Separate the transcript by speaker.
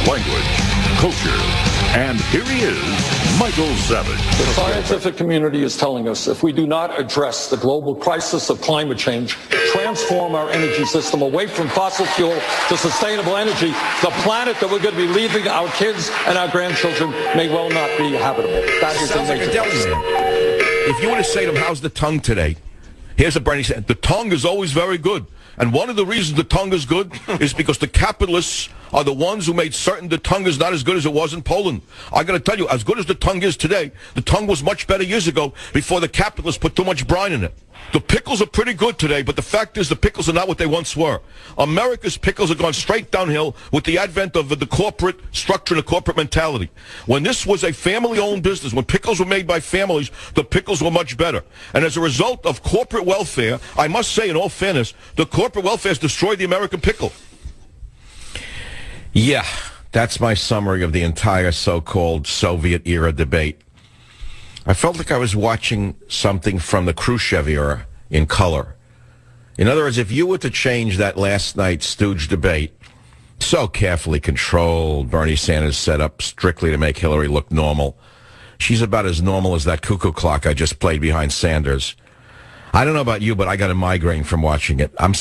Speaker 1: language, culture, and here he is, Michael Savage.
Speaker 2: The scientific community is telling us if we do not address the global crisis of climate change, transform our energy system away from fossil fuel to sustainable energy, the planet that we're going to be leaving our kids and our grandchildren may well not be habitable. That is
Speaker 3: Sounds like a deli man. If you were to say to him, how's the tongue today? Here's what Bernie said. The tongue is always very good. And one of the reasons the tongue is good is because the capitalists are the ones who made certain the tongue is not as good as it was in Poland. I got to tell you, as good as the tongue is today, the tongue was much better years ago before the capitalists put too much brine in it. The pickles are pretty good today, but the fact is the pickles are not what they once were. America's pickles have gone straight downhill with the advent of the corporate structure and the corporate mentality. When this was a family-owned business, when pickles were made by families, the pickles were much better. And as a result of corporate welfare, I must say, in all fairness, the corporate welfare has destroyed the American pickle. Yeah, that's my summary of the entire so-called Soviet-era debate. I felt like I was watching something from the Khrushchev era in color. In other words, if you were to change that last night's stooge debate, so carefully controlled, Bernie Sanders set up strictly to make Hillary look normal. She's about as normal as that cuckoo clock I just played behind Sanders. I don't know about you, but I got a migraine from watching it. I'm